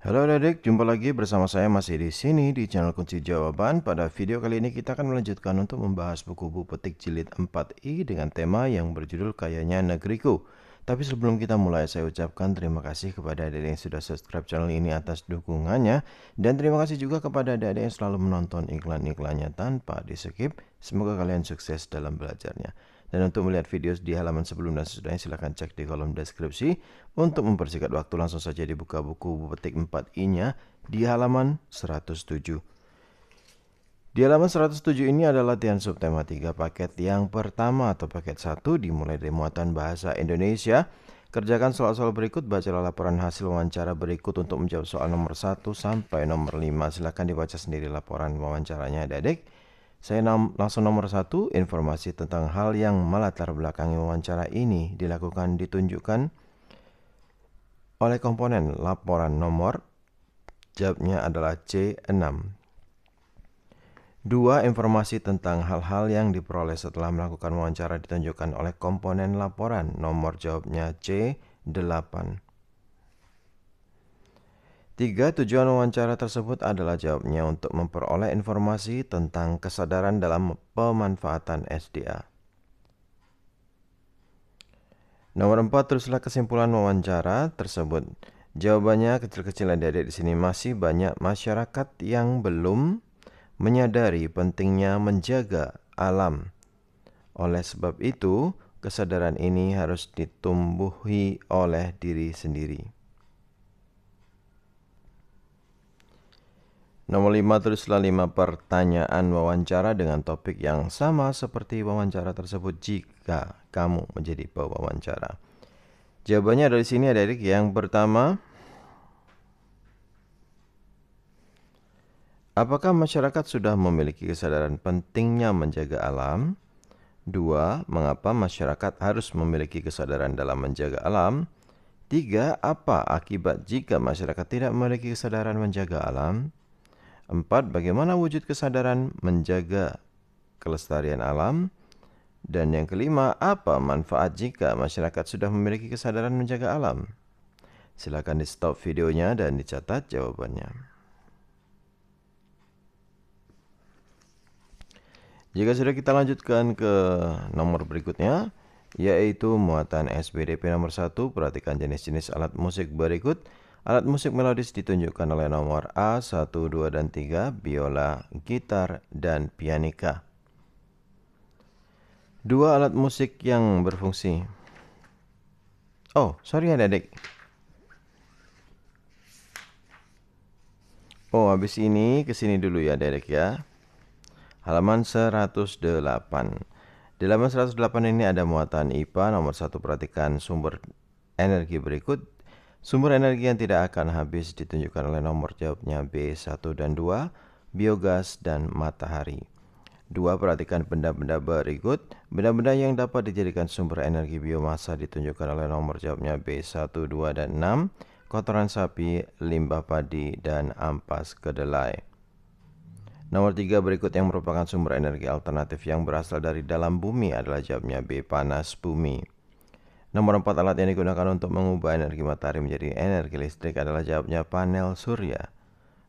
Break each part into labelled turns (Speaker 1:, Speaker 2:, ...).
Speaker 1: Halo adik-adik, jumpa lagi bersama saya masih di sini di channel Kunci Jawaban. Pada video kali ini kita akan melanjutkan untuk membahas buku Bu Petik Jilid 4i dengan tema yang berjudul Kayanya Negeriku. Tapi sebelum kita mulai, saya ucapkan terima kasih kepada adik yang sudah subscribe channel ini atas dukungannya. Dan terima kasih juga kepada adik yang selalu menonton iklan-iklannya tanpa di-skip. Semoga kalian sukses dalam belajarnya. Dan untuk melihat video di halaman sebelum dan sesudahnya silahkan cek di kolom deskripsi. Untuk mempersingkat waktu langsung saja dibuka buku Bu Petik 4i-nya di halaman 107. Di halaman 107 ini adalah latihan subtema 3 paket yang pertama atau paket 1 dimulai dari muatan bahasa Indonesia. Kerjakan soal-soal berikut, bacalah laporan hasil wawancara berikut untuk menjawab soal nomor 1 sampai nomor 5. Silahkan dibaca sendiri laporan wawancaranya adik-adik. Saya langsung nomor 1, informasi tentang hal yang melatar belakangi wawancara ini ditunjukkan oleh komponen laporan nomor. Jawabnya adalah C6. 2. Informasi tentang hal-hal yang diperoleh setelah melakukan wawancara ditunjukkan oleh komponen laporan. Nomor jawabnya C8. 3. Tujuan wawancara tersebut adalah jawabnya untuk memperoleh informasi tentang kesadaran dalam pemanfaatan SDA. Nomor 4, tulislah kesimpulan wawancara tersebut. Jawabannya kecil-kecil adik-adik di sini. Masih banyak masyarakat yang belum menyadari pentingnya menjaga alam. Oleh sebab itu, kesadaran ini harus ditumbuhi oleh diri sendiri. Nomor 5, tulislah 5 pertanyaan wawancara dengan topik yang sama seperti wawancara tersebut jika kamu menjadi pewawancara. Jawabannya ada di sini adik-adik. Yang pertama, apakah masyarakat sudah memiliki kesadaran pentingnya menjaga alam? 2. Mengapa masyarakat harus memiliki kesadaran dalam menjaga alam? 3. Apa akibat jika masyarakat tidak memiliki kesadaran menjaga alam? 4. Bagaimana wujud kesadaran menjaga kelestarian alam? Dan yang kelima, apa manfaat jika masyarakat sudah memiliki kesadaran menjaga alam? Silakan di stop videonya dan dicatat jawabannya. Jika sudah, kita lanjutkan ke nomor berikutnya, yaitu muatan SBDP nomor 1. Perhatikan jenis-jenis alat musik berikut. Alat musik melodis ditunjukkan oleh nomor A, 1, 2, dan 3, biola, gitar, dan pianika. 2 alat musik yang berfungsi. Oh, sorry adik-adik. Oh, habis ini kesini dulu ya adik-adik ya. Halaman 108. Di halaman 108 ini ada muatan IPA nomor 1. Perhatikan sumber energi berikut. Sumber energi yang tidak akan habis ditunjukkan oleh nomor jawabnya B1 dan 2, biogas dan matahari. 2. Perhatikan benda-benda berikut. Benda-benda yang dapat dijadikan sumber energi biomasa ditunjukkan oleh nomor jawabnya B1, 2, dan 6, kotoran sapi, limbah padi, dan ampas kedelai. Nomor 3 berikut yang merupakan sumber energi alternatif yang berasal dari dalam bumi adalah jawabnya B, panas bumi. Nomor 4, alat yang digunakan untuk mengubah energi matahari menjadi energi listrik adalah jawabnya panel surya.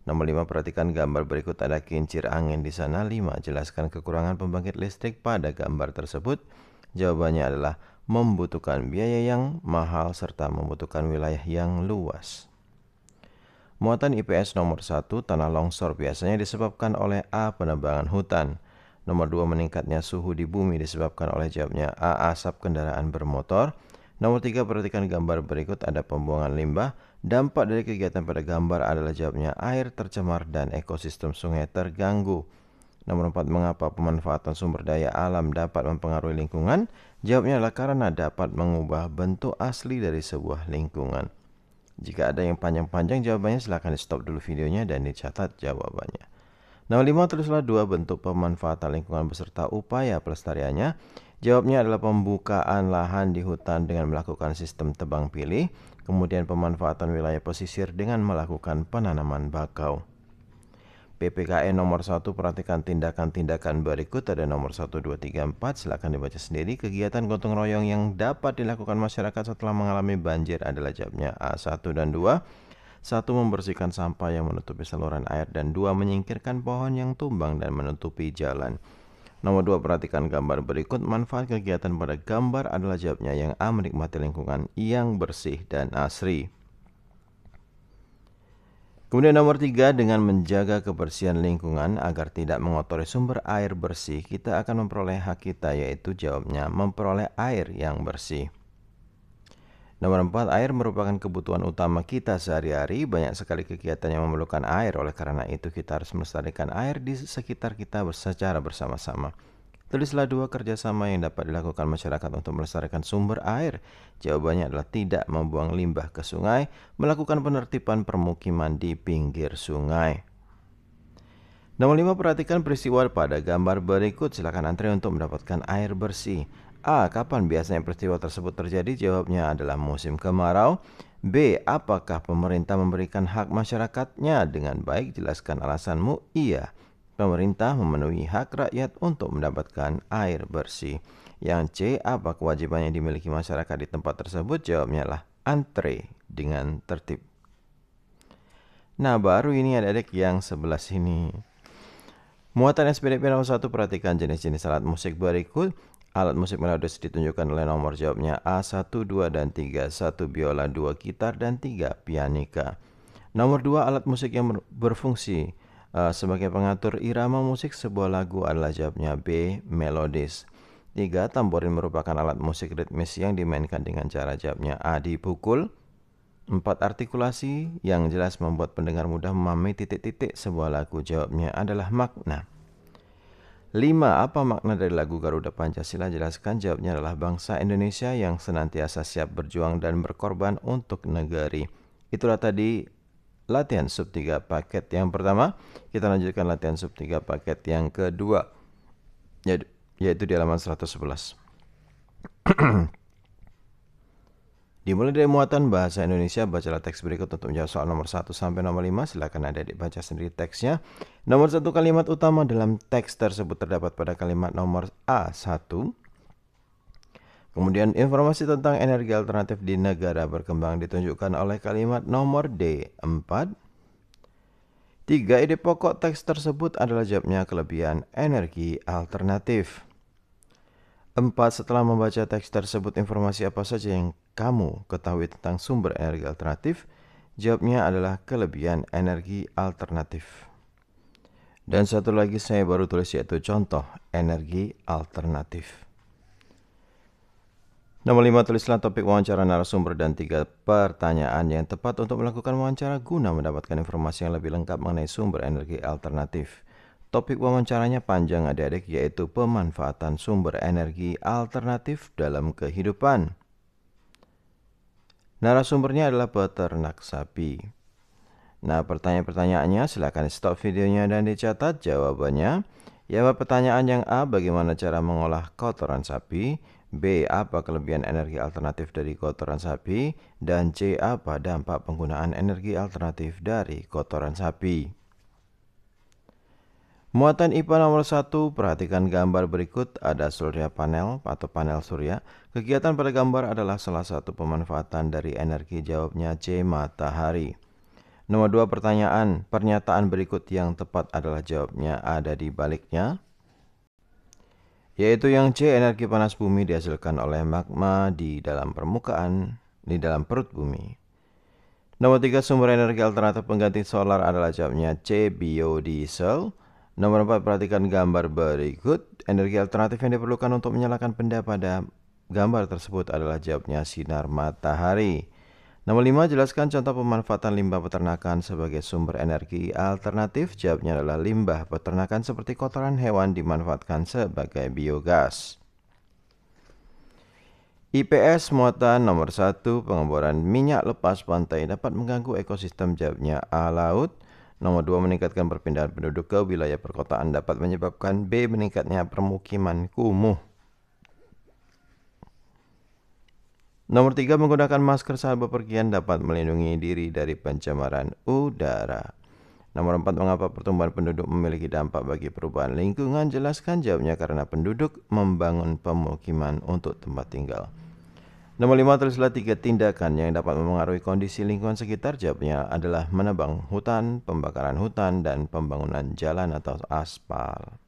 Speaker 1: Nomor 5, perhatikan gambar berikut, ada kincir angin di sana. 5, jelaskan kekurangan pembangkit listrik pada gambar tersebut. Jawabannya adalah membutuhkan biaya yang mahal serta membutuhkan wilayah yang luas. Muatan IPS nomor 1, tanah longsor biasanya disebabkan oleh A, penebangan hutan. Nomor 2, meningkatnya suhu di bumi disebabkan oleh jawabnya A, asap kendaraan bermotor. Nomor 3, perhatikan gambar berikut, ada pembuangan limbah. Dampak dari kegiatan pada gambar adalah jawabnya air tercemar dan ekosistem sungai terganggu. Nomor 4, mengapa pemanfaatan sumber daya alam dapat mempengaruhi lingkungan? Jawabnya adalah karena dapat mengubah bentuk asli dari sebuah lingkungan. Jika ada yang panjang-panjang jawabannya, silahkan di stop dulu videonya dan dicatat jawabannya. Nomor 5, tulislah 2 bentuk pemanfaatan lingkungan beserta upaya pelestariannya. Jawabnya adalah pembukaan lahan di hutan dengan melakukan sistem tebang pilih, kemudian pemanfaatan wilayah pesisir dengan melakukan penanaman bakau. PPKN nomor 1, perhatikan tindakan-tindakan berikut, ada nomor 1, 2, 3, 4, silakan dibaca sendiri. Kegiatan gotong royong yang dapat dilakukan masyarakat setelah mengalami banjir adalah jawabnya A, 1, dan 2. 1. Membersihkan sampah yang menutupi saluran air, dan 2. Menyingkirkan pohon yang tumbang dan menutupi jalan. Nomor 2, perhatikan gambar berikut. Manfaat kegiatan pada gambar adalah jawabnya yang A. Menikmati lingkungan yang bersih dan asri. Kemudian nomor 3, dengan menjaga kebersihan lingkungan agar tidak mengotori sumber air bersih, kita akan memperoleh hak kita, yaitu jawabnya memperoleh air yang bersih. Nomor 4, air merupakan kebutuhan utama kita sehari-hari. Banyak sekali kegiatan yang memerlukan air, oleh karena itu kita harus melestarikan air di sekitar kita secara bersama-sama. Tulislah 2 kerjasama yang dapat dilakukan masyarakat untuk melestarikan sumber air. Jawabannya adalah tidak membuang limbah ke sungai, melakukan penertiban permukiman di pinggir sungai. Nomor 5, perhatikan peristiwa pada gambar berikut. Silakan antri untuk mendapatkan air bersih. A. Kapan biasanya peristiwa tersebut terjadi? Jawabnya adalah musim kemarau. B. Apakah pemerintah memberikan hak masyarakatnya dengan baik? Jelaskan alasanmu. Iya. Pemerintah memenuhi hak rakyat untuk mendapatkan air bersih. Yang C. Apa kewajiban yang dimiliki masyarakat di tempat tersebut? Jawabnya adalah antre dengan tertib. Nah, baru ini adik-adik yang sebelah sini. Muatan SPDP nomor 1, perhatikan jenis-jenis alat musik berikut. Alat musik melodius ditunjukkan oleh nomor jawabnya A, 1, 2, dan 3. 1 biola, 2 gitar, dan 3 pianika. Nomor 2, alat musik yang berfungsi sebagai pengatur irama musik sebuah lagu adalah jawabnya B, melodis. 3, tamborin merupakan alat musik ritmis yang dimainkan dengan cara jawabnya A, dipukul. 4, artikulasi yang jelas membuat pendengar mudah memahami titik-titik sebuah lagu. Jawabnya adalah makna. 5, apa makna dari lagu Garuda Pancasila? Jelaskan. Jawabnya adalah bangsa Indonesia yang senantiasa siap berjuang dan berkorban untuk negeri. Itulah tadi latihan sub 3 paket yang pertama. Kita lanjutkan latihan sub 3 paket yang kedua, yaitu di halaman 111. Dimulai dari muatan bahasa Indonesia. Bacalah teks berikut untuk menjawab soal nomor 1 sampai nomor 5. Silakan adik-adik baca sendiri teksnya. Nomor 1, kalimat utama dalam teks tersebut terdapat pada kalimat nomor A1. Kemudian informasi tentang energi alternatif di negara berkembang ditunjukkan oleh kalimat nomor D4. 3, ide pokok teks tersebut adalah jawabnya kelebihan energi alternatif. 4, setelah membaca teks tersebut, informasi apa saja yang kamu ketahui tentang sumber energi alternatif? Jawabnya adalah kelebihan energi alternatif. Dan satu lagi saya baru tulis, yaitu contoh energi alternatif. Nomor 5, tulislah topik wawancara narasumber dan 3 pertanyaan yang tepat untuk melakukan wawancara guna mendapatkan informasi yang lebih lengkap mengenai sumber energi alternatif. Topik wawancaranya panjang adik-adik, yaitu pemanfaatan sumber energi alternatif dalam kehidupan. Narasumbernya adalah peternak sapi. Nah, pertanyaan-pertanyaannya silakan stop videonya dan dicatat jawabannya. Jawab pertanyaan yang A, bagaimana cara mengolah kotoran sapi? B, apa kelebihan energi alternatif dari kotoran sapi? Dan C, apa dampak penggunaan energi alternatif dari kotoran sapi? Muatan IPA nomor 1, perhatikan gambar berikut. Ada surya panel atau panel surya. Kegiatan pada gambar adalah salah satu pemanfaatan dari energi. Jawabnya C, matahari. Nomor 2, pertanyaan. Pernyataan berikut yang tepat adalah jawabnya ada di baliknya, yaitu yang C, energi panas bumi dihasilkan oleh magma di dalam perut bumi. Nomor 3, sumber energi alternatif pengganti solar adalah jawabnya C, biodiesel. Nomor 4, perhatikan gambar berikut. Energi alternatif yang diperlukan untuk menyalakan benda pada gambar tersebut adalah jawabnya sinar matahari. Nomor 5, jelaskan contoh pemanfaatan limbah peternakan sebagai sumber energi alternatif. Jawabnya adalah limbah peternakan seperti kotoran hewan dimanfaatkan sebagai biogas. IPS muatan nomor 1, pengeboran minyak lepas pantai dapat mengganggu ekosistem. Jawabnya A, laut. Nomor 2, meningkatkan perpindahan penduduk ke wilayah perkotaan dapat menyebabkan B, meningkatnya permukiman kumuh. Nomor 3, menggunakan masker saat bepergian dapat melindungi diri dari pencemaran udara. Nomor 4, mengapa pertumbuhan penduduk memiliki dampak bagi perubahan lingkungan? Jelaskan. Jawabnya karena penduduk membangun pemukiman untuk tempat tinggal. Nomor 5, tulislah 3 tindakan yang dapat mempengaruhi kondisi lingkungan sekitar. Jawabnya adalah menebang hutan, pembakaran hutan, dan pembangunan jalan atau aspal.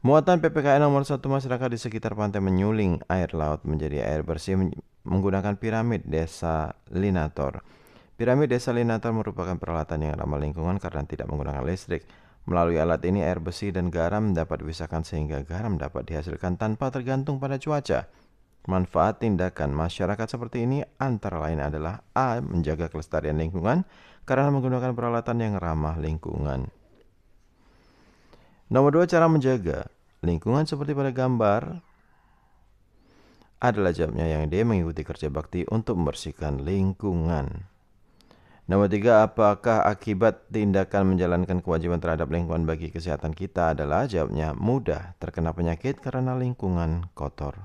Speaker 1: Muatan PPKN nomor 1, masyarakat di sekitar pantai menyuling air laut menjadi air bersih menggunakan piramid desalinator. Piramid desalinator merupakan peralatan yang ramah lingkungan karena tidak menggunakan listrik. Melalui alat ini air bersih dan garam dapat dipisahkan sehingga garam dapat dihasilkan tanpa tergantung pada cuaca. Manfaat tindakan masyarakat seperti ini antara lain adalah A. Menjaga kelestarian lingkungan karena menggunakan peralatan yang ramah lingkungan. Nomor 2, cara menjaga lingkungan seperti pada gambar adalah jawabnya yang D. Mengikuti kerja bakti untuk membersihkan lingkungan. Nomor 3, apakah akibat tindakan menjalankan kewajiban terhadap lingkungan bagi kesehatan kita adalah jawabnya mudah terkena penyakit karena lingkungan kotor.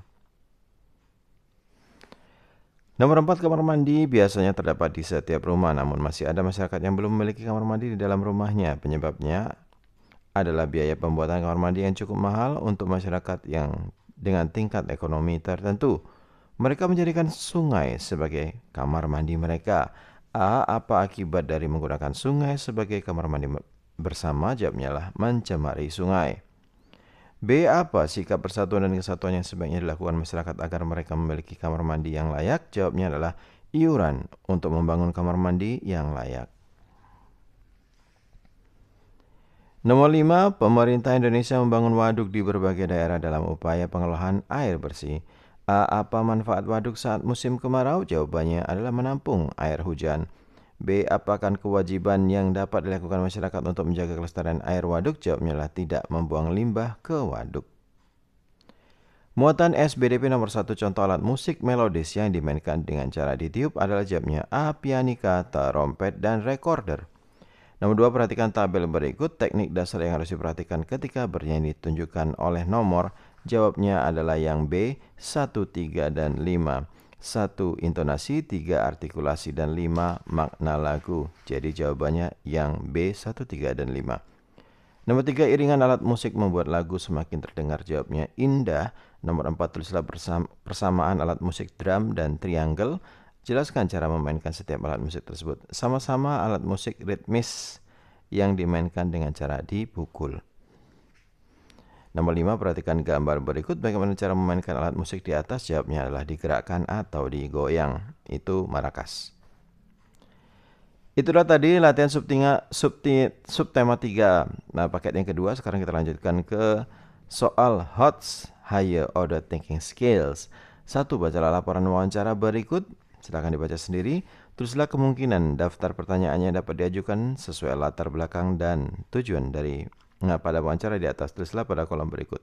Speaker 1: Nomor 4, kamar mandi biasanya terdapat di setiap rumah, namun masih ada masyarakat yang belum memiliki kamar mandi di dalam rumahnya. Penyebabnya adalah biaya pembuatan kamar mandi yang cukup mahal untuk masyarakat yang dengan tingkat ekonomi tertentu. Mereka menjadikan sungai sebagai kamar mandi mereka. A. Apa akibat dari menggunakan sungai sebagai kamar mandi bersama? Jawabnya adalah mencemari sungai. B. Apa sikap persatuan dan kesatuan yang sebaiknya dilakukan masyarakat agar mereka memiliki kamar mandi yang layak? Jawabnya adalah iuran untuk membangun kamar mandi yang layak. Nomor 5, pemerintah Indonesia membangun waduk di berbagai daerah dalam upaya pengelolaan air bersih. A. Apa manfaat waduk saat musim kemarau? Jawabannya adalah menampung air hujan. B. Apakah kewajiban yang dapat dilakukan masyarakat untuk menjaga kelestarian air waduk? Jawabnya adalah tidak membuang limbah ke waduk. Muatan SBDP nomor 1, contoh alat musik melodis yang dimainkan dengan cara ditiup adalah jawabnya A. Pianika, trompet, dan recorder. Nomor 2, perhatikan tabel berikut. Teknik dasar yang harus diperhatikan ketika bernyanyi ditunjukkan oleh nomor. Jawabnya adalah yang B, 1, 3, dan 5. 1, intonasi, 3, artikulasi, dan 5, makna lagu. Jadi jawabannya yang B, 1, 3, dan 5. Nomor 3, iringan alat musik membuat lagu semakin terdengar. Jawabnya indah. Nomor 4, tulislah persamaan alat musik drum dan triangle. Jelaskan cara memainkan setiap alat musik tersebut. Sama-sama alat musik ritmis yang dimainkan dengan cara dipukul. Nomor 5, perhatikan gambar berikut. Bagaimana cara memainkan alat musik di atas? Jawabnya adalah digerakkan atau digoyang. Itu marakas. Itulah tadi latihan subtema 3. Nah, paket yang kedua sekarang kita lanjutkan ke soal HOTS, Higher Order Thinking Skills. 1. Bacalah laporan wawancara berikut. Silakan dibaca sendiri. Tulislah kemungkinan daftar pertanyaannya dapat diajukan sesuai latar belakang dan tujuan dari pada wawancara di atas. Tulislah pada kolom berikut.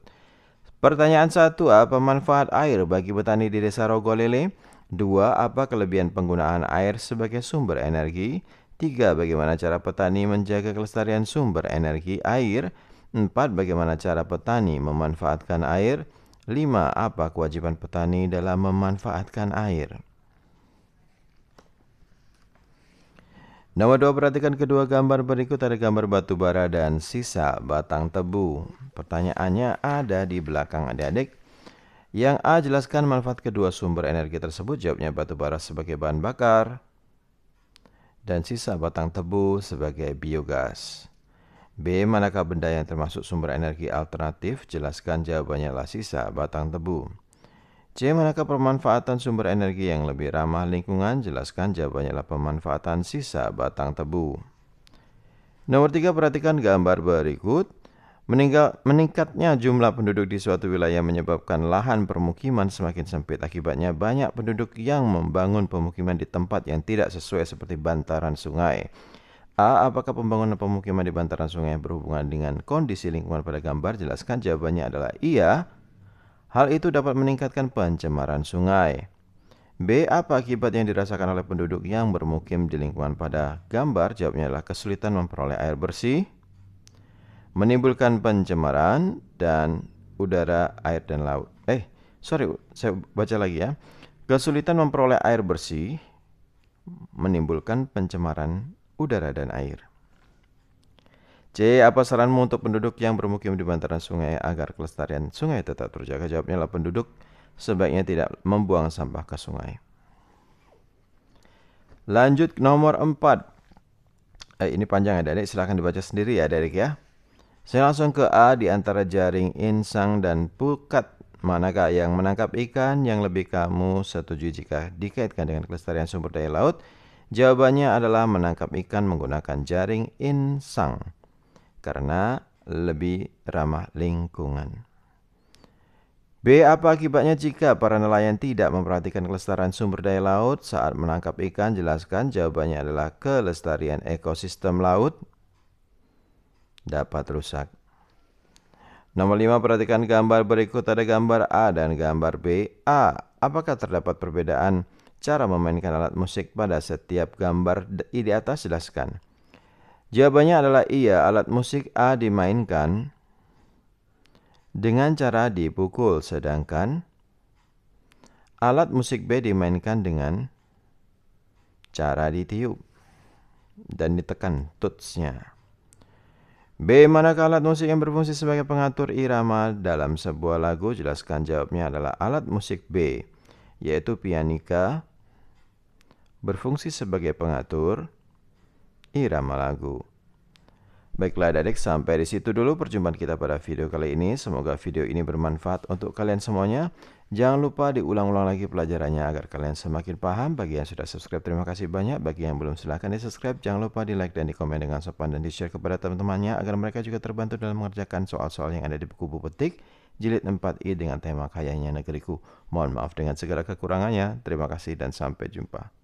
Speaker 1: Pertanyaan 1. Apa manfaat air bagi petani di Desa Rogolele? 2. Apa kelebihan penggunaan air sebagai sumber energi? 3. Bagaimana cara petani menjaga kelestarian sumber energi air? 4. Bagaimana cara petani memanfaatkan air? 5. Apa kewajiban petani dalam memanfaatkan air? Nomor 2, perhatikan kedua gambar berikut. Ada gambar batu bara dan sisa batang tebu. Pertanyaannya ada di belakang adik-adik. Yang A, jelaskan manfaat kedua sumber energi tersebut. Jawabnya batu bara sebagai bahan bakar dan sisa batang tebu sebagai biogas. B, manakah benda yang termasuk sumber energi alternatif? Jelaskan, jawabannya adalah sisa batang tebu. C, manakah pemanfaatan sumber energi yang lebih ramah lingkungan? Jelaskan, jawabannya adalah pemanfaatan sisa batang tebu. Nomor 3, perhatikan gambar berikut. Meningkatnya jumlah penduduk di suatu wilayah menyebabkan lahan permukiman semakin sempit. Akibatnya banyak penduduk yang membangun pemukiman di tempat yang tidak sesuai seperti bantaran sungai. A, apakah pembangunan pemukiman di bantaran sungai berhubungan dengan kondisi lingkungan pada gambar? Jelaskan, jawabannya adalah iya. Hal itu dapat meningkatkan pencemaran sungai. B, apa akibat yang dirasakan oleh penduduk yang bermukim di lingkungan pada gambar? Jawabnya adalah kesulitan memperoleh air bersih, menimbulkan pencemaran dan udara, air, dan laut. Saya baca lagi ya. Kesulitan memperoleh air bersih, menimbulkan pencemaran udara dan air. C, apa saranmu untuk penduduk yang bermukim di bantaran sungai agar kelestarian sungai tetap terjaga? Jawabnya adalah penduduk sebaiknya tidak membuang sampah ke sungai. Lanjut nomor 4. Ini panjang adik-adik, silahkan dibaca sendiri ya adik-adik ya. Saya langsung ke A. Di antara jaring, insang, dan pukat, manakah yang menangkap ikan yang lebih kamu setujui jika dikaitkan dengan kelestarian sumber daya laut? Jawabannya adalah menangkap ikan menggunakan jaring insang, karena lebih ramah lingkungan. B. Apa akibatnya jika para nelayan tidak memperhatikan kelestarian sumber daya laut saat menangkap ikan? Jelaskan. Jawabannya adalah kelestarian ekosistem laut dapat rusak. Nomor 5. Perhatikan gambar berikut. Ada gambar A dan gambar B. A. Apakah terdapat perbedaan cara memainkan alat musik pada setiap gambar di atas? Jelaskan. Jawabannya adalah iya. Alat musik A dimainkan dengan cara dipukul, sedangkan alat musik B dimainkan dengan cara ditiup dan ditekan tutsnya. B. Manakah alat musik yang berfungsi sebagai pengatur irama dalam sebuah lagu? Jelaskan. Jawabnya adalah alat musik B, yaitu pianika, berfungsi sebagai pengatur irama lagu. Baiklah adik-adik, sampai di situ dulu perjumpaan kita pada video kali ini. Semoga video ini bermanfaat untuk kalian semuanya. Jangan lupa diulang-ulang lagi pelajarannya agar kalian semakin paham. Bagi yang sudah subscribe, terima kasih banyak. Bagi yang belum, silahkan di subscribe. Jangan lupa di like dan di komen dengan sopan dan di share kepada teman-temannya agar mereka juga terbantu dalam mengerjakan soal-soal yang ada di buku buku petik jilid 4i dengan tema Kayanya Negeriku. Mohon maaf dengan segala kekurangannya. Terima kasih dan sampai jumpa.